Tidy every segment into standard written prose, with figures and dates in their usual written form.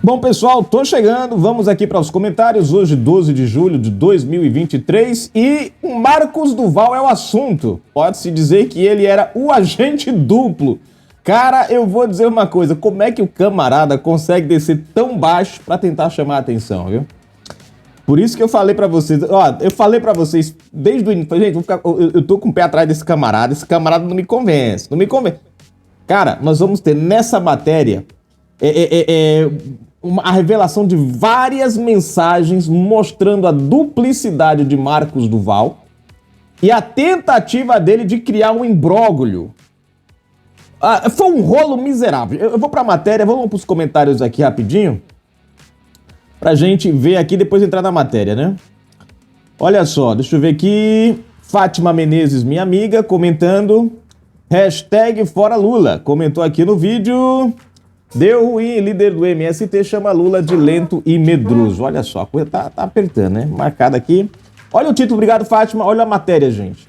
Bom, pessoal, tô chegando, vamos aqui para os comentários, hoje 12 de julho de 2023 e o Marcos Duval é o assunto. Pode-se dizer que ele era o agente duplo. Cara, eu vou dizer uma coisa, como é que o camarada consegue descer tão baixo para tentar chamar a atenção, viu? Por isso que eu falei pra vocês, desde o início, gente, eu tô com o pé atrás desse camarada, esse camarada não me convence. Cara, nós vamos ter nessa matéria a revelação de várias mensagens mostrando a duplicidade de Marcos Duval e a tentativa dele de criar um imbróglio. Foi um rolo miserável. Eu vou pra matéria, vamos pros comentários aqui rapidinho, pra gente ver aqui, depois entrar na matéria, né? Olha só, deixa eu ver aqui. Fátima Menezes, minha amiga, comentando. Hashtag fora Lula. Comentou aqui no vídeo. Deu ruim, líder do MST chama Lula de lento e medroso. Olha só, a coisa tá apertando, né? Marcado aqui. Olha o título, obrigado, Fátima. Olha a matéria, gente.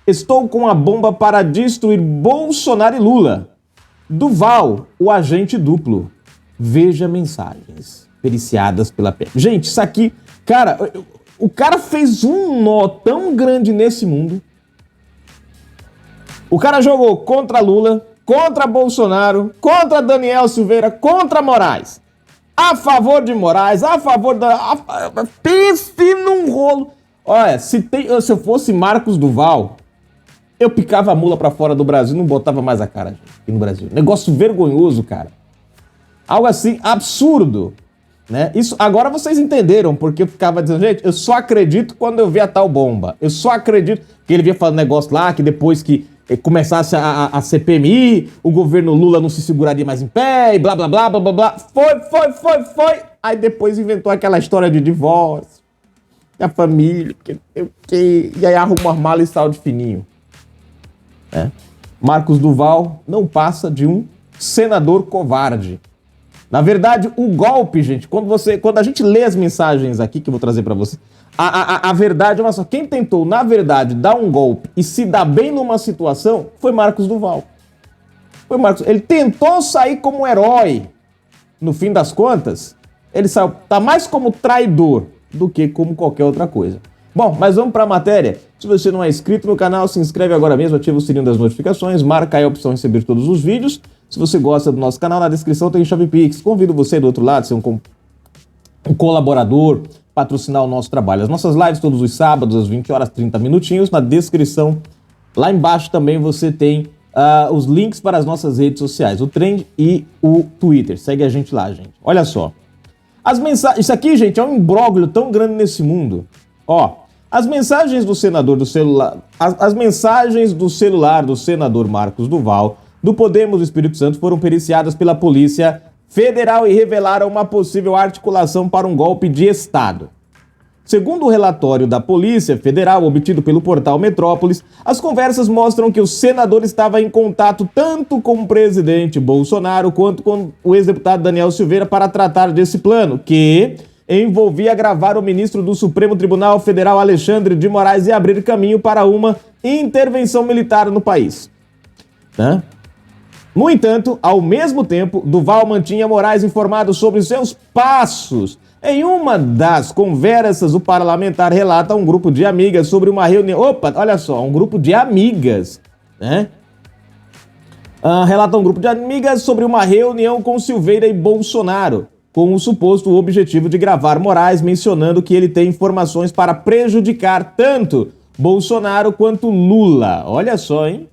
Estou com a bomba para destruir Bolsonaro e Lula. Duval, o agente duplo. Veja mensagens periciadas pela PM. Gente, isso aqui... Cara, o cara fez um nó tão grande nesse mundo. O cara jogou contra Lula, contra Bolsonaro, contra Daniel Silveira, contra Moraes. A favor de Moraes, a favor da... Pense num rolo. Olha, se eu fosse Marcos Duval, eu picava a mula pra fora do Brasil e não botava mais a cara aqui no Brasil. Negócio vergonhoso, cara. Algo assim, absurdo. Né? Isso, agora vocês entenderam porque eu ficava dizendo, gente, eu só acredito quando eu ver a tal bomba. Eu só acredito que ele vinha falando negócio lá, que depois que começasse a CPMI, o governo Lula não se seguraria mais em pé, e blá, blá, blá, blá, blá, blá. Foi. Aí depois inventou aquela história de divórcio, a família, e aí arruma uma mala e sal de fininho. Né? Marcos Duval não passa de um senador covarde. Na verdade, o golpe, gente, quando a gente lê as mensagens aqui que eu vou trazer pra você, a verdade, olha só, quem tentou, na verdade, dar um golpe e se dar bem numa situação foi Marcos Duval. Ele tentou sair como herói. No fim das contas, ele saiu, tá mais como traidor do que como qualquer outra coisa. Bom, mas vamos pra matéria. Se você não é inscrito no canal, se inscreve agora mesmo, ativa o sininho das notificações, marca aí a opção de receber todos os vídeos. Se você gosta do nosso canal, na descrição tem chave Pix. Convido você do outro lado, ser um colaborador, patrocinar o nosso trabalho. As nossas lives todos os sábados, às 20 horas, 30 minutinhos. Na descrição, lá embaixo também você tem os links para as nossas redes sociais, o Trend e o Twitter. Segue a gente lá, gente. Olha só. Isso aqui, gente, é um imbróglio tão grande nesse mundo. Ó, as mensagens do senador do celular... As mensagens do celular do senador Marcos Duval do Podemos do Espírito Santo foram periciadas pela Polícia Federal e revelaram uma possível articulação para um golpe de Estado. Segundo o relatório da Polícia Federal, obtido pelo portal Metrópolis, as conversas mostram que o senador estava em contato tanto com o presidente Bolsonaro quanto com o ex-deputado Daniel Silveira para tratar desse plano, que envolvia gravar o ministro do Supremo Tribunal Federal Alexandre de Moraes e abrir caminho para uma intervenção militar no país. Né? No entanto, ao mesmo tempo, Duval mantinha Moraes informado sobre seus passos. Em uma das conversas, o parlamentar relata um grupo de amigas sobre uma reunião... Opa, olha só, um grupo de amigas, né? Relata um grupo de amigas sobre uma reunião com Silveira e Bolsonaro, com o suposto objetivo de gravar Moraes, mencionando que ele tem informações para prejudicar tanto Bolsonaro quanto Lula. Olha só, hein?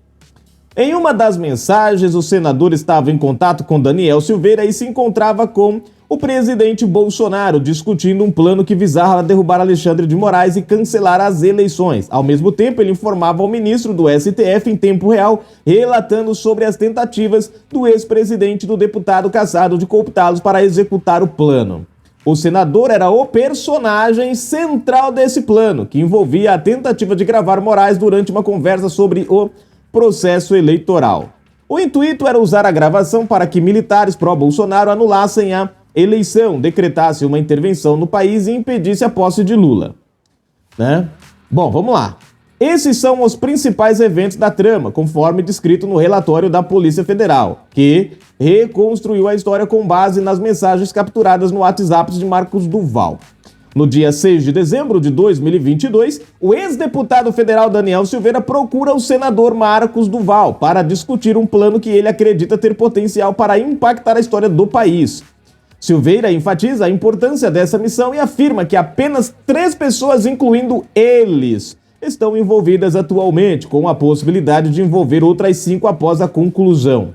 Em uma das mensagens, o senador estava em contato com Daniel Silveira e se encontrava com o presidente Bolsonaro, discutindo um plano que visava derrubar Alexandre de Moraes e cancelar as eleições. Ao mesmo tempo, ele informava ao ministro do STF em tempo real, relatando sobre as tentativas do ex-presidente e do deputado cassado de cooptá-los para executar o plano. O senador era o personagem central desse plano, que envolvia a tentativa de gravar Moraes durante uma conversa sobre o processo eleitoral. O intuito era usar a gravação para que militares pró-Bolsonaro anulassem a eleição, decretassem uma intervenção no país e impedisse a posse de Lula. Né? Bom, vamos lá. Esses são os principais eventos da trama, conforme descrito no relatório da Polícia Federal, que reconstruiu a história com base nas mensagens capturadas no WhatsApp de Marcos Duval. No dia 6 de dezembro de 2022, o ex-deputado federal Daniel Silveira procura o senador Marcos Duval para discutir um plano que ele acredita ter potencial para impactar a história do país. Silveira enfatiza a importância dessa missão e afirma que apenas 3 pessoas, incluindo eles, estão envolvidas atualmente, com a possibilidade de envolver outras 5 após a conclusão.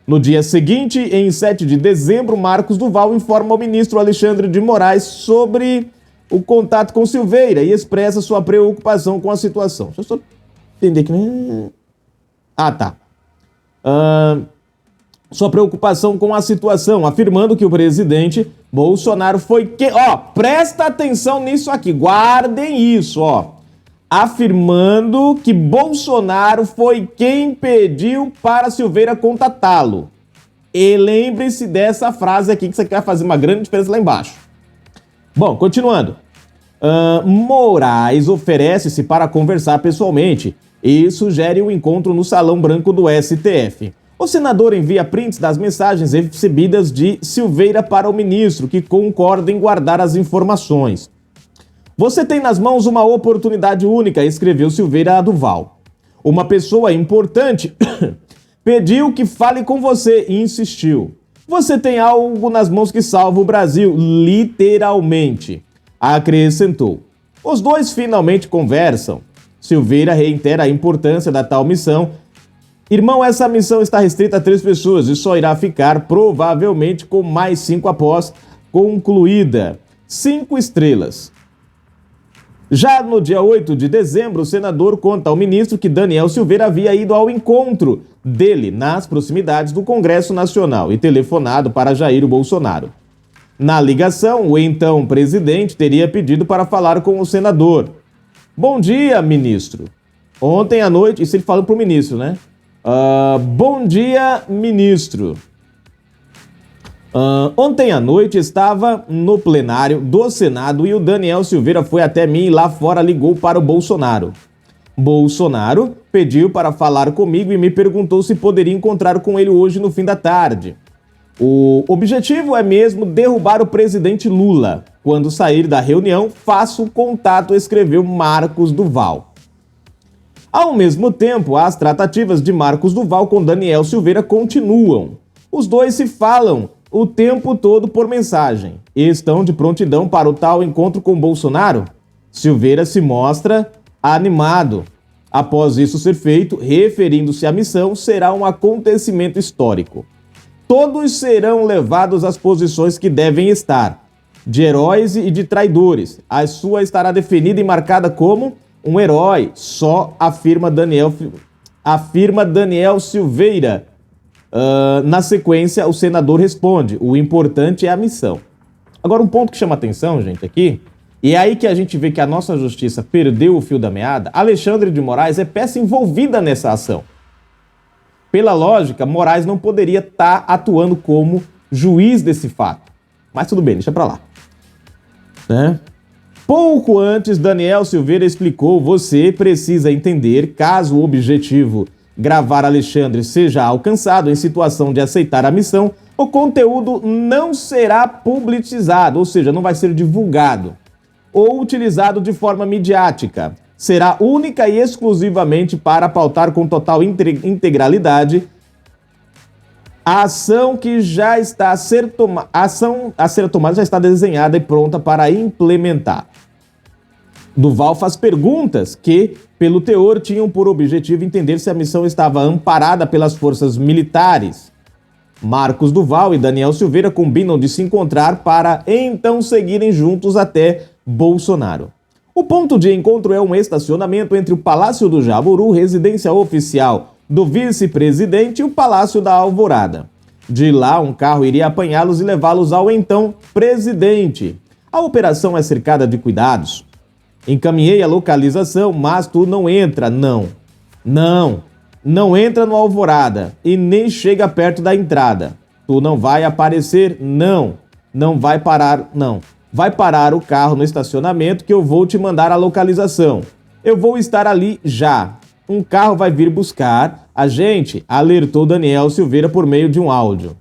No dia seguinte, em 7 de dezembro, Marcos Duval informa ao ministro Alexandre de Moraes sobre o contato com Silveira e expressa sua preocupação com a situação. Deixa eu só entender aqui. Sua preocupação com a situação, afirmando que o presidente Bolsonaro foi quem... presta atenção nisso aqui, guardem isso, afirmando que Bolsonaro foi quem pediu para Silveira contatá-lo. E lembre-se dessa frase aqui que você quer fazer uma grande diferença lá embaixo. Bom, continuando. Moraes oferece-se para conversar pessoalmente e sugere um encontro no Salão Branco do STF. O senador envia prints das mensagens recebidas de Silveira para o ministro, que concorda em guardar as informações. Você tem nas mãos uma oportunidade única, escreveu Silveira a Duval. Uma pessoa importante pediu que fale com você e insistiu. Você tem algo nas mãos que salva o Brasil, literalmente, acrescentou. Os dois finalmente conversam. Silveira reitera a importância da tal missão. Irmão, essa missão está restrita a 3 pessoas e só irá ficar provavelmente com mais 5 após concluída. 5 estrelas. Já no dia 8 de dezembro, o senador conta ao ministro que Daniel Silveira havia ido ao encontro dele nas proximidades do Congresso Nacional e telefonado para Jair Bolsonaro. Na ligação, o então presidente teria pedido para falar com o senador. Bom dia, ministro. Ontem à noite, isso ele falando para o ministro, né? Bom dia, ministro. Ontem à noite estava no plenário do Senado e o Daniel Silveira foi até mim e lá fora ligou para o Bolsonaro. Bolsonaro pediu para falar comigo e me perguntou se poderia encontrar com ele hoje no fim da tarde. O objetivo é mesmo derrubar o presidente Lula. Quando sair da reunião, faço o contato, escreveu Marcos Duval. Ao mesmo tempo, as tratativas de Marcos Duval com Daniel Silveira continuam. Os dois se falam o tempo todo por mensagem. Estão de prontidão para o tal encontro com Bolsonaro? Silveira se mostra animado. Após isso ser feito, referindo-se à missão, será um acontecimento histórico. Todos serão levados às posições que devem estar, de heróis e de traidores. A sua estará definida e marcada como um herói, só afirma Daniel Silveira. Na sequência, o senador responde, o importante é a missão. Agora, um ponto que chama atenção, gente, aqui, e é aí que a gente vê que a nossa justiça perdeu o fio da meada, Alexandre de Moraes é peça envolvida nessa ação. Pela lógica, Moraes não poderia estar atuando como juiz desse fato. Mas tudo bem, deixa pra lá. Pouco antes, Daniel Silveira explicou, você precisa entender, caso o objetivo gravar Alexandre seja alcançado em situação de aceitar a missão, o conteúdo não será publicizado, ou seja, não vai ser divulgado ou utilizado de forma midiática. Será única e exclusivamente para pautar com total integralidade a ação que já está a ser tomada já está desenhada e pronta para implementar. Duval faz perguntas que, pelo teor, tinham por objetivo entender se a missão estava amparada pelas forças militares. Marcos Duval e Daniel Silveira combinam de se encontrar para então seguirem juntos até Bolsonaro. O ponto de encontro é um estacionamento entre o Palácio do Jaburu, residência oficial do vice-presidente, e o Palácio da Alvorada. De lá, um carro iria apanhá-los e levá-los ao então presidente. A operação é cercada de cuidados. Encaminhei a localização, mas tu não entra, não. Não entra no Alvorada e nem chega perto da entrada. Tu não vai aparecer, não vai parar, não. Vai parar o carro no estacionamento que eu vou te mandar a localização. Eu vou estar ali já. Um carro vai vir buscar a gente, alertou Daniel Silveira por meio de um áudio.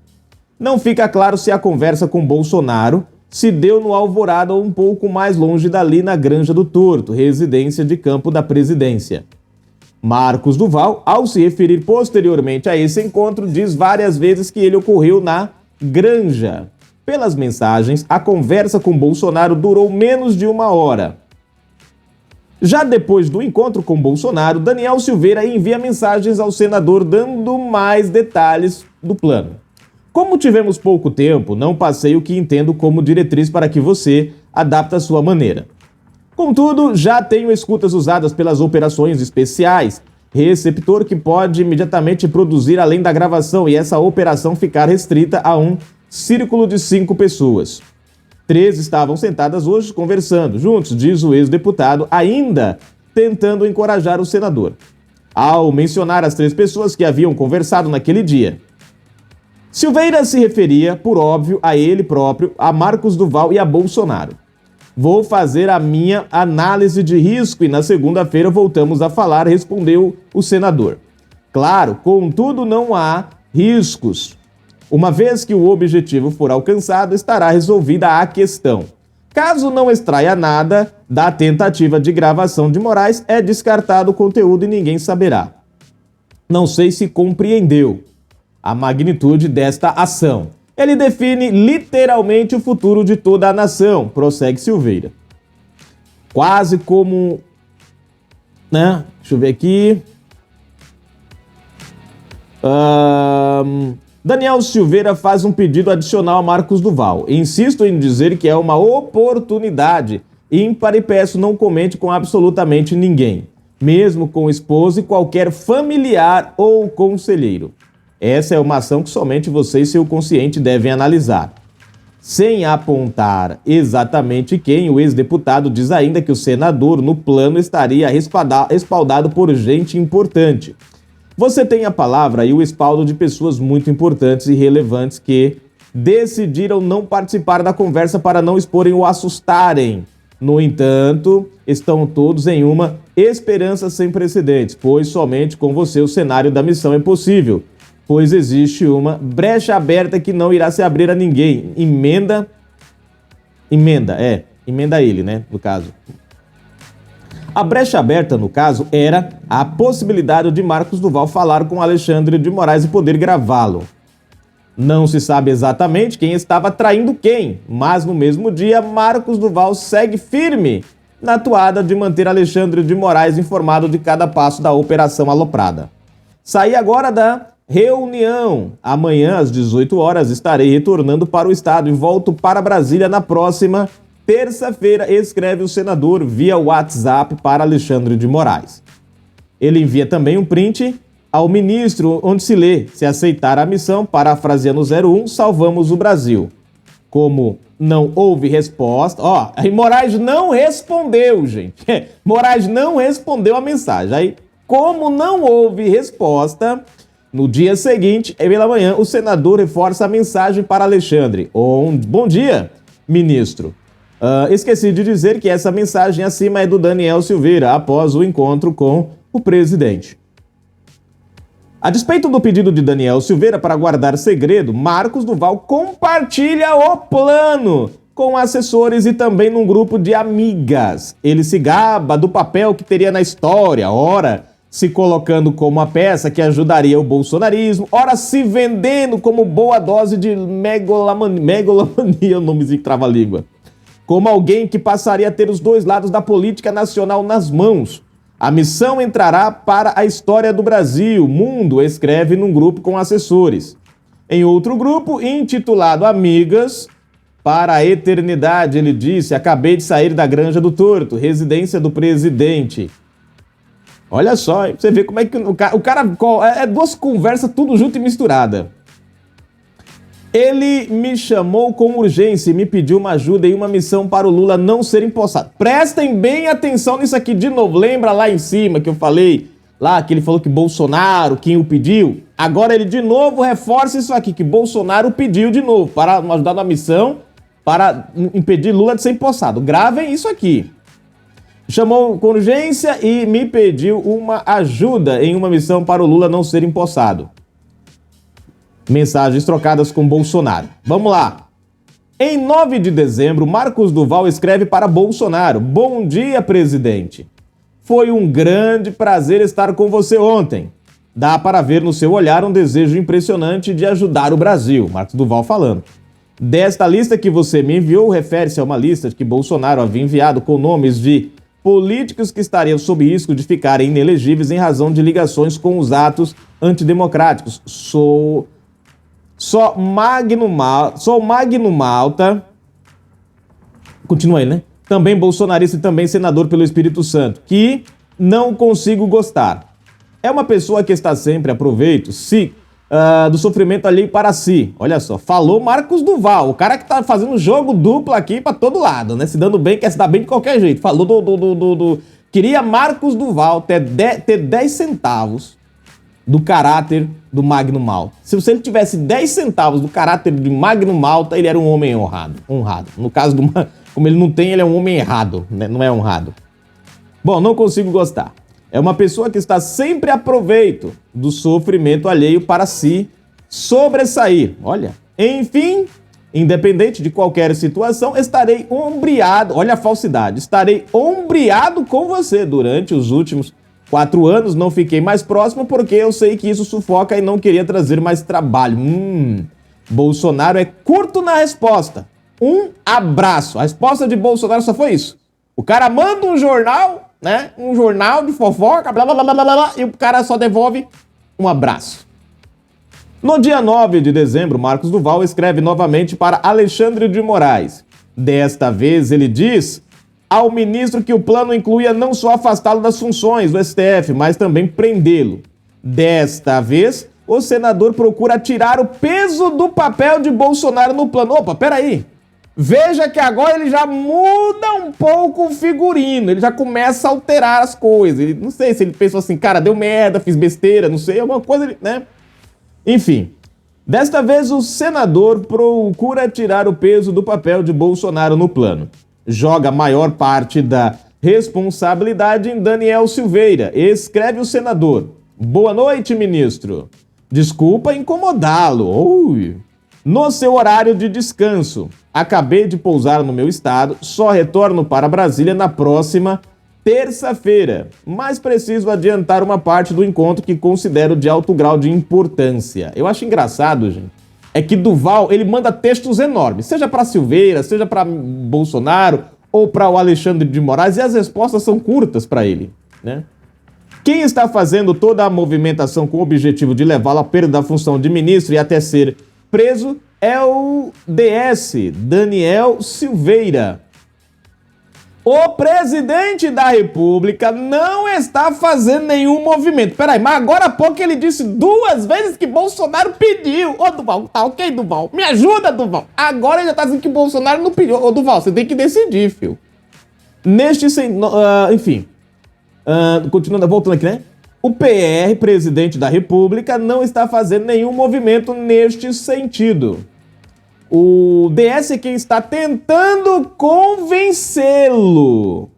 Não fica claro se a conversa com Bolsonaro se deu no Alvorada ou um pouco mais longe dali na Granja do Torto, residência de campo da presidência. Marcos Duval, ao se referir posteriormente a esse encontro, diz várias vezes que ele ocorreu na Granja. Pelas mensagens, a conversa com Bolsonaro durou menos de 1 hora. Já depois do encontro com Bolsonaro, Daniel Silveira envia mensagens ao senador dando mais detalhes do plano. Como tivemos pouco tempo, não passei o que entendo como diretriz para que você adapte a sua maneira. Contudo, já tenho escutas usadas pelas operações especiais, receptor que pode imediatamente produzir além da gravação e essa operação ficar restrita a um círculo de 5 pessoas. 3 estavam sentadas hoje conversando juntos, diz o ex-deputado, ainda tentando encorajar o senador, ao mencionar as 3 pessoas que haviam conversado naquele dia. Silveira se referia, por óbvio, a ele próprio, a Marcos Duval e a Bolsonaro. Vou fazer a minha análise de risco e na segunda-feira voltamos a falar, respondeu o senador. Claro, contudo, não há riscos. Uma vez que o objetivo for alcançado, estará resolvida a questão. Caso não extraia nada da tentativa de gravação de Moraes, é descartado o conteúdo e ninguém saberá. Não sei se compreendeu a magnitude desta ação. Ele define literalmente o futuro de toda a nação, prossegue Silveira. Quase como, né? Deixa eu ver aqui. Daniel Silveira faz um pedido adicional a Marcos Duval. Insisto em dizer que é uma oportunidade ímpar e peço não comente com absolutamente ninguém, mesmo com esposa e qualquer familiar ou conselheiro. Essa é uma ação que somente você e seu consciente devem analisar. Sem apontar exatamente quem, o ex-deputado diz ainda que o senador no plano estaria respaldado por gente importante. Você tem a palavra e o respaldo de pessoas muito importantes e relevantes que decidiram não participar da conversa para não exporem ou assustarem. No entanto, estão todos em uma esperança sem precedentes, pois somente com você o cenário da missão é possível. Pois existe uma brecha aberta que não irá se abrir a ninguém. Emenda ele, né, no caso. A brecha aberta, no caso, era a possibilidade de Marcos Duval falar com Alexandre de Moraes e poder gravá-lo. Não se sabe exatamente quem estava traindo quem, mas no mesmo dia, Marcos Duval segue firme na toada de manter Alexandre de Moraes informado de cada passo da operação aloprada. Saí agora da reunião. Amanhã, às 18 horas, estarei retornando para o estado e volto para Brasília na próxima terça-feira, escreve o senador via WhatsApp para Alexandre de Moraes. Ele envia também um print ao ministro, onde se lê: se aceitar a missão, parafraseando 01, salvamos o Brasil. Como não houve resposta... aí Moraes não respondeu, gente. Moraes não respondeu a mensagem. Aí, como não houve resposta... No dia seguinte, pela manhã, o senador reforça a mensagem para Alexandre. Bom dia, ministro. Esqueci de dizer que essa mensagem acima é do Daniel Silveira, após o encontro com o presidente. A despeito do pedido de Daniel Silveira para guardar segredo, Marcos Duval compartilha o plano com assessores e também num grupo de amigas. Ele se gaba do papel que teria na história, ora se colocando como a peça que ajudaria o bolsonarismo, ora se vendendo como boa dose de megalomania, o nomezinho que trava a língua, como alguém que passaria a ter os dois lados da política nacional nas mãos. A missão entrará para a história do Brasil, mundo, escreve num grupo com assessores. Em outro grupo, intitulado Amigas, para a eternidade, ele disse: acabei de sair da Granja do Torto, residência do presidente. Olha só, você vê como é que o cara é 2 conversas tudo junto e misturada. Ele me chamou com urgência e me pediu uma ajuda e uma missão para o Lula não ser empossado. Prestem bem atenção nisso aqui de novo. Lembra lá em cima que eu falei, lá que ele falou que Bolsonaro, quem o pediu? Agora ele de novo reforça isso aqui, que Bolsonaro pediu de novo para ajudar na missão para impedir Lula de ser empossado. Gravem isso aqui. Chamou com urgência e me pediu uma ajuda em uma missão para o Lula não ser empossado. Mensagens trocadas com Bolsonaro. Vamos lá. Em 9 de dezembro, Marcos Duval escreve para Bolsonaro: Bom dia, presidente. Foi um grande prazer estar com você ontem. Dá para ver no seu olhar um desejo impressionante de ajudar o Brasil. Marcos Duval falando. Desta lista que você me enviou, refere-se a uma lista que Bolsonaro havia enviado com nomes de políticos que estariam sob risco de ficarem inelegíveis em razão de ligações com os atos antidemocráticos. Sou Magno Malta, continua aí, né? Também bolsonarista e também senador pelo Espírito Santo, que não consigo gostar. É uma pessoa que está sempre a proveito, do sofrimento alheio para si. Olha só, falou Marcos Duval, o cara que tá fazendo jogo duplo aqui para todo lado, né? Se dando bem, quer se dar bem de qualquer jeito. Falou Queria Marcos Duval ter 10 centavos do caráter do Magno Malta. Se ele tivesse 10 centavos do caráter de Magno Malta, ele era um homem honrado. No caso, como ele não tem, ele é um homem errado, né? Não é honrado. Bom, não consigo gostar. É uma pessoa que está sempre a proveito do sofrimento alheio para si sobressair. Olha, enfim, independente de qualquer situação, estarei ombreado, olha a falsidade, estarei ombreado com você durante os últimos 4 anos, não fiquei mais próximo porque eu sei que isso sufoca e não queria trazer mais trabalho. Bolsonaro é curto na resposta. Um abraço. A resposta de Bolsonaro só foi isso. O cara manda um jornal, né? Um jornal de fofoca, blá, blá, blá, blá, blá, e o cara só devolve um abraço. No dia 9 de dezembro, Marcos Duval escreve novamente para Alexandre de Moraes. Desta vez ele diz ao ministro que o plano incluía não só afastá-lo das funções do STF, mas também prendê-lo. Desta vez, o senador procura tirar o peso do papel de Bolsonaro no plano. Opa, peraí. Veja que agora ele já muda um pouco o figurino, ele já começa a alterar as coisas. Não sei se ele pensou assim, cara, deu merda, fiz besteira, não sei, alguma coisa, né? Enfim, desta vez o senador procura tirar o peso do papel de Bolsonaro no plano. Joga a maior parte da responsabilidade em Daniel Silveira. Escreve o senador. Boa noite, ministro. Desculpa incomodá-lo. No seu horário de descanso. Acabei de pousar no meu estado, só retorno para Brasília na próxima terça-feira. Mas preciso adiantar uma parte do encontro que considero de alto grau de importância. Eu acho engraçado, gente. É que Duval, ele manda textos enormes, seja para Silveira, seja para Bolsonaro ou para o Alexandre de Moraes, e as respostas são curtas para ele, né? Quem está fazendo toda a movimentação com o objetivo de levá-lo à perda da função de ministro e até ser preso é o DS, Daniel Silveira. O presidente da República não está fazendo nenhum movimento. Peraí, mas agora há pouco ele disse 2 vezes que Bolsonaro pediu. Ô, Duval, tá ok, Duval? Me ajuda, Duval. Agora ele já tá dizendo que Bolsonaro não pediu. Ô, Duval, você tem que decidir, filho. Continuando, voltando aqui, né? O PR, presidente da República, não está fazendo nenhum movimento neste sentido. O DS é quem está tentando convencê-lo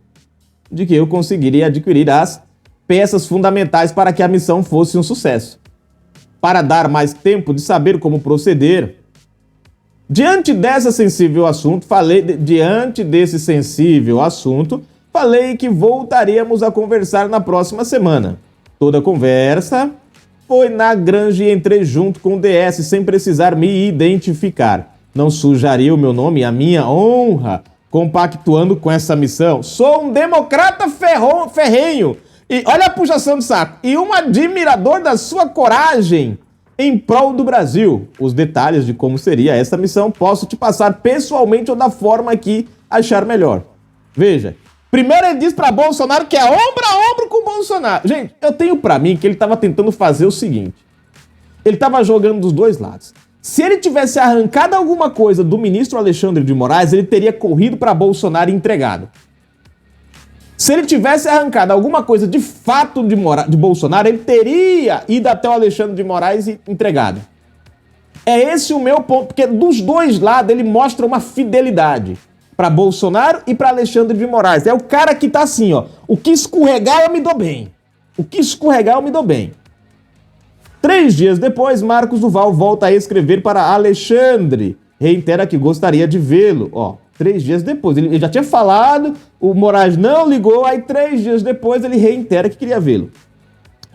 de que eu conseguiria adquirir as peças fundamentais para que a missão fosse um sucesso. Para dar mais tempo de saber como proceder, diante desse sensível assunto, falei que voltaríamos a conversar na próxima semana. Toda a conversa foi na granja e entrei junto com o DS sem precisar me identificar. Não sujaria o meu nome e a minha honra compactuando com essa missão. Sou um democrata ferrenho e olha a puxação de saco. E um admirador da sua coragem em prol do Brasil. Os detalhes de como seria essa missão posso te passar pessoalmente ou da forma que achar melhor. Veja, primeiro ele diz para Bolsonaro que é ombro a ombro com Bolsonaro. Gente, eu tenho para mim que ele estava tentando fazer o seguinte. Ele estava jogando dos dois lados. Se ele tivesse arrancado alguma coisa do ministro Alexandre de Moraes, ele teria corrido para Bolsonaro e entregado. Se ele tivesse arrancado alguma coisa de fato de Bolsonaro, ele teria ido até o Alexandre de Moraes e entregado. É esse o meu ponto, porque dos dois lados ele mostra uma fidelidade. para Bolsonaro e para Alexandre de Moraes. É o cara que tá assim, ó. O que escorregar eu me dou bem. O que escorregar eu me dou bem. 3 dias depois, Marcos Duval volta a escrever para Alexandre. Reitera que gostaria de vê-lo. Ó, 3 dias depois. Ele já tinha falado, o Moraes não ligou, aí 3 dias depois ele reitera que queria vê-lo.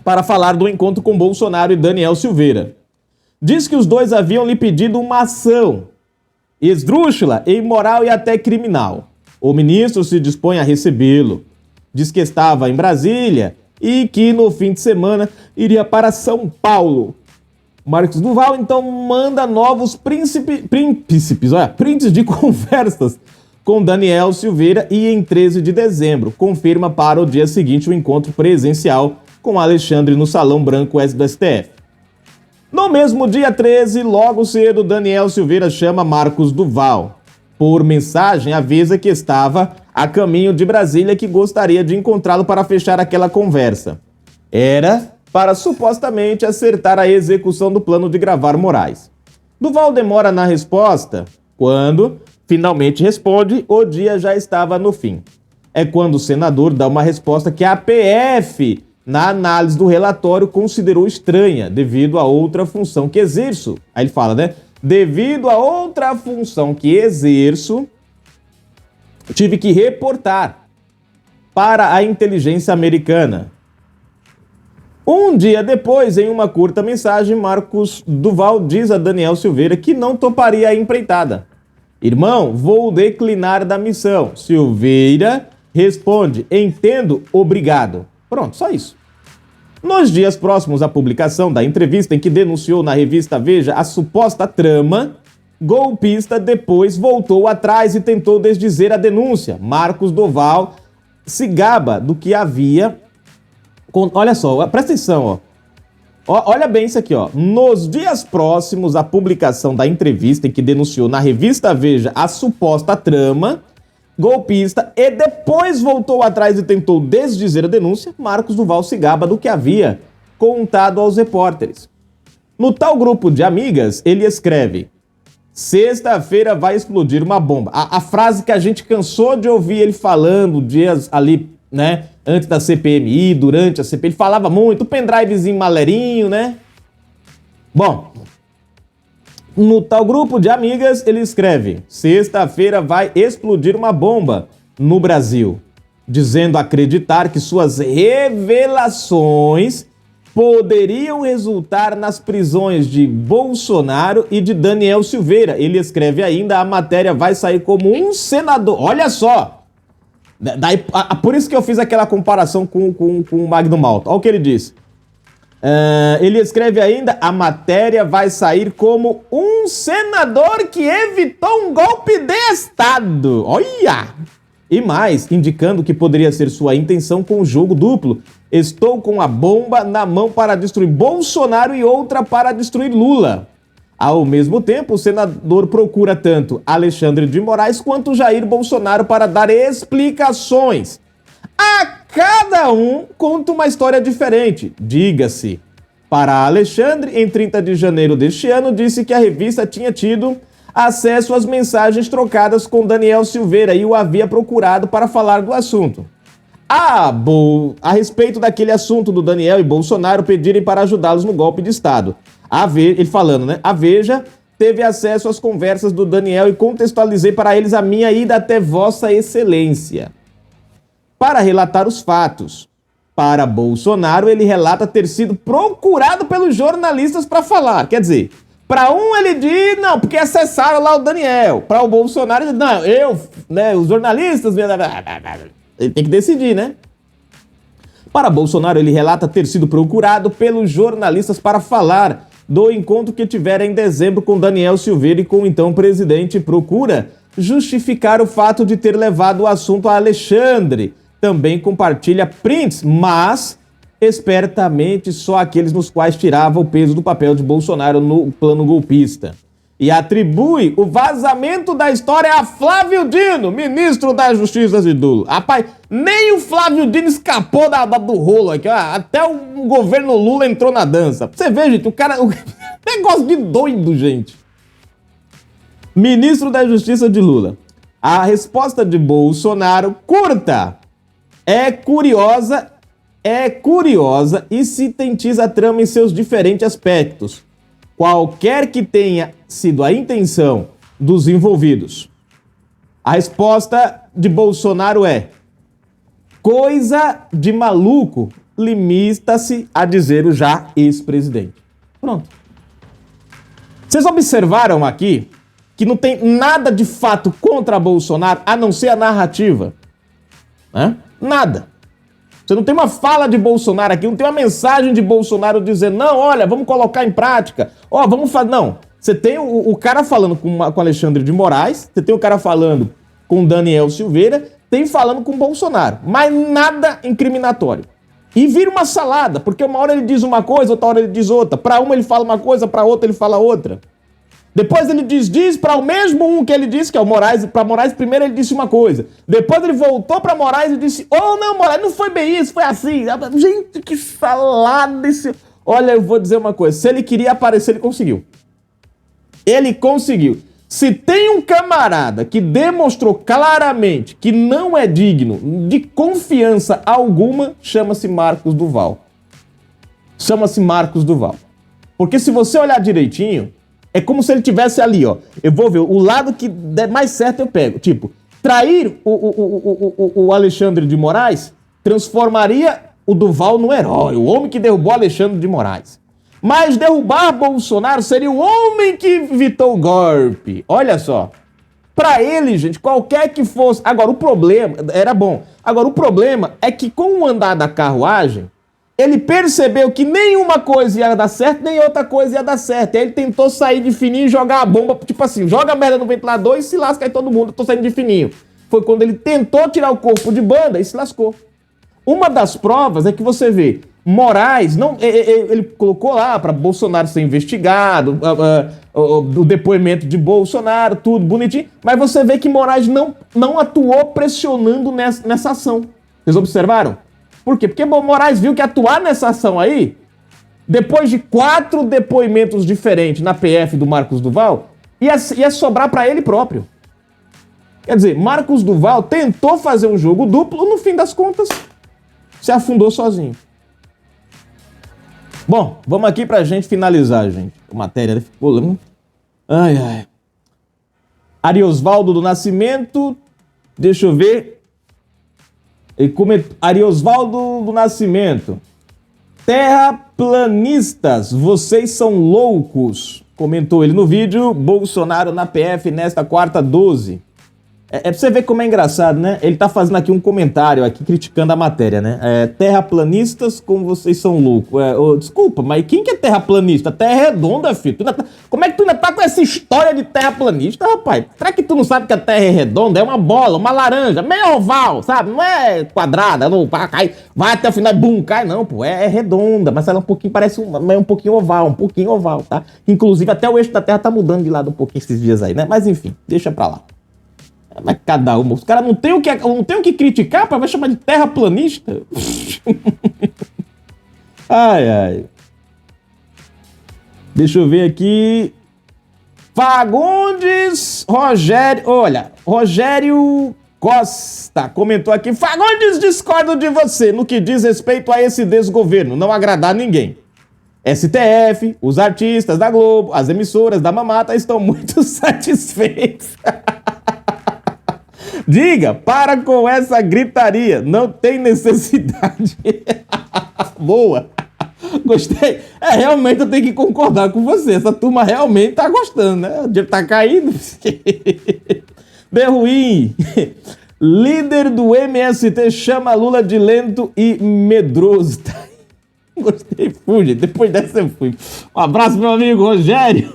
Para falar do encontro com Bolsonaro e Daniel Silveira. Diz que os dois haviam lhe pedido uma ação esdrúxula, imoral e até criminal. O ministro se dispõe a recebê-lo. Diz que estava em Brasília e que no fim de semana iria para São Paulo. Marcos Duval então manda novos prints de conversas com Daniel Silveira e em 13 de dezembro confirma para o dia seguinte o encontro presencial com Alexandre no Salão Branco do STF. No mesmo dia 13, logo cedo, Daniel Silveira chama Marcos Duval. Por mensagem, avisa que estava a caminho de Brasília e que gostaria de encontrá-lo para fechar aquela conversa. Era para supostamente acertar a execução do plano de gravar Moraes. Duval demora na resposta. Quando finalmente responde, o dia já estava no fim. É quando o senador dá uma resposta que a PF, na análise do relatório, considerou estranha, devido a outra função que exerço. Aí ele fala, né? Devido a outra função que exerço, tive que reportar para a inteligência americana. Um dia depois, em uma curta mensagem, Marcos Duval diz a Daniel Silveira que não toparia a empreitada. Irmão, vou declinar da missão. Silveira responde, entendo, obrigado. Pronto, só isso. Nos dias próximos à publicação da entrevista em que denunciou na revista Veja a suposta trama golpista, depois voltou atrás e tentou desdizer a denúncia. Marcos Duval se gaba do que havia... Olha só, presta atenção, ó. Olha bem isso aqui, ó. Nos dias próximos à publicação da entrevista em que denunciou na revista Veja a suposta trama golpista e depois voltou atrás e tentou desdizer a denúncia, Marcos Duval se gaba do que havia contado aos repórteres. No tal grupo de amigas, ele escreve: sexta-feira vai explodir uma bomba. A frase que a gente cansou de ouvir ele falando dias ali, né, antes da CPMI, durante a CPMI, ele falava muito, o pendrivezinho maleirinho, né? Bom, no tal grupo de amigas, ele escreve: sexta-feira vai explodir uma bomba no Brasil, dizendo acreditar que suas revelações poderiam resultar nas prisões de Bolsonaro e de Daniel Silveira. Ele escreve ainda: a matéria vai sair como um senador. Olha só! Por isso que eu fiz aquela comparação com o Magno Malta. Olha o que ele diz. Ele escreve ainda: a matéria vai sair como um senador que evitou um golpe de Estado. Olha! E mais, indicando que poderia ser sua intenção com o jogo duplo. Estou com a bomba na mão para destruir Bolsonaro e outra para destruir Lula. Ao mesmo tempo, o senador procura tanto Alexandre de Moraes quanto Jair Bolsonaro para dar explicações. A cada um conta uma história diferente. Diga-se, para Alexandre, em 30 de janeiro deste ano, disse que a revista tinha tido acesso às mensagens trocadas com Daniel Silveira e o havia procurado para falar do assunto. A respeito daquele assunto do Daniel e Bolsonaro pedirem para ajudá-los no golpe de Estado. Ele falando, né? A Veja teve acesso às conversas do Daniel e contextualizei para eles a minha ida até Vossa Excelência para relatar os fatos. Para Bolsonaro, ele relata ter sido procurado pelos jornalistas para falar. Quer dizer, para um ele diz, não, porque acessaram lá o Daniel. Para o Bolsonaro, ele diz, não, os jornalistas... Ele tem que decidir, né? Para Bolsonaro, ele relata ter sido procurado pelos jornalistas para falar do encontro que tivera em dezembro com Daniel Silveira e com o então presidente. Procura justificar o fato de ter levado o assunto a Alexandre. Também compartilha prints, mas espertamente só aqueles nos quais tirava o peso do papel de Bolsonaro no plano golpista. E atribui o vazamento da história a Flávio Dino, ministro da Justiça de Lula. Rapaz, nem o Flávio Dino escapou do rolo aqui, ó. Até o governo Lula entrou na dança. Pra você ver, gente, o negócio de doido, gente. Ministro da Justiça de Lula. A resposta de Bolsonaro, curta, é curiosa e sintetiza a trama em seus diferentes aspectos, qualquer que tenha sido a intenção dos envolvidos. A resposta de Bolsonaro é: coisa de maluco, limita-se a dizer o já ex-presidente. Pronto. Vocês observaram aqui que não tem nada de fato contra Bolsonaro, a não ser a narrativa, né? Nada. Você não tem uma fala de Bolsonaro aqui, não tem uma mensagem de Bolsonaro dizendo, não, olha, vamos colocar em prática, ó, vamos fazer... Não, você tem o cara falando com Alexandre de Moraes, você tem o cara falando com Daniel Silveira, tem falando com Bolsonaro, mas nada incriminatório. E vira uma salada, porque uma hora ele diz uma coisa, outra hora ele diz outra. Para uma ele fala uma coisa, para outra ele fala outra. Depois ele diz para o mesmo um que ele disse, que é o Moraes, para Moraes primeiro ele disse uma coisa. Depois ele voltou para Moraes e disse, oh não, Moraes, não foi bem isso, foi assim. Gente, que salada esse... Olha, eu vou dizer uma coisa, se ele queria aparecer, ele conseguiu. Ele conseguiu. Se tem um camarada que demonstrou claramente que não é digno de confiança alguma, chama-se Marcos Duval. Chama-se Marcos Duval. Porque se você olhar direitinho, é como se ele tivesse ali, ó. Eu vou ver, o lado que der mais certo eu pego. Tipo, trair o Alexandre de Moraes transformaria o Duval no herói, o homem que derrubou Alexandre de Moraes. Mas derrubar Bolsonaro seria o homem que evitou o golpe. Olha só. Pra ele, gente, qualquer que fosse... Agora, o problema... Era bom. Agora, o problema é que com o andar da carruagem, ele percebeu que nenhuma coisa ia dar certo, nem outra coisa ia dar certo. Aí ele tentou sair de fininho e jogar a bomba, tipo assim, joga a merda no ventilador e se lasca aí todo mundo. Eu tô saindo de fininho. Foi quando ele tentou tirar o corpo de banda e se lascou. Uma das provas é que você vê... Moraes, não, ele colocou lá para Bolsonaro ser investigado, o depoimento de Bolsonaro, tudo bonitinho, mas você vê que Moraes não atuou pressionando nessa ação. Vocês observaram? Por quê? Porque Moraes viu que atuar nessa ação aí, depois de 4 depoimentos diferentes na PF do Marcos Duval, ia sobrar para ele próprio. Quer dizer, Marcos Duval tentou fazer um jogo duplo, no fim das contas, se afundou sozinho. Bom, vamos aqui pra gente finalizar, gente. A matéria ficou... Ai, ai. Ariosvaldo do Nascimento. Deixa eu ver. Ariosvaldo do Nascimento. Terraplanistas, vocês são loucos. Comentou ele no vídeo. Bolsonaro na PF nesta quarta 12. É pra você ver como é engraçado, né? Ele tá fazendo aqui um comentário, aqui criticando a matéria, né? Terraplanistas, como vocês são loucos. Desculpa, mas quem que é terraplanista? Terra é redonda, filho. Como é que tu ainda tá com essa história de terraplanista, rapaz? Será que tu não sabe que a Terra é redonda? É uma bola, uma laranja, meio oval, sabe? Não é quadrada, não cai, vai até o final e bum, cai, não, pô. É redonda, mas ela parece um pouquinho oval, tá? Inclusive, até o eixo da Terra tá mudando de lado um pouquinho esses dias aí, né? Mas enfim, deixa pra lá. Mas cada uma. Os caras não tem o que criticar, vai chamar de terraplanista. Ai, ai. Deixa eu ver aqui. Fagundes Rogério. Olha, Rogério Costa comentou aqui. Fagundes, discordo de você no que diz respeito a esse desgoverno. Não agradar ninguém. STF, os artistas da Globo, as emissoras da Mamata estão muito satisfeitos. Diga, para com essa gritaria, não tem necessidade. Boa, gostei. Realmente eu tenho que concordar com você, essa turma realmente tá gostando, né? O dinheiro tá caindo. Berruim, líder do MST chama Lula de lento e medroso. Gostei, fui, depois dessa eu fui. Um abraço, meu amigo Rogério.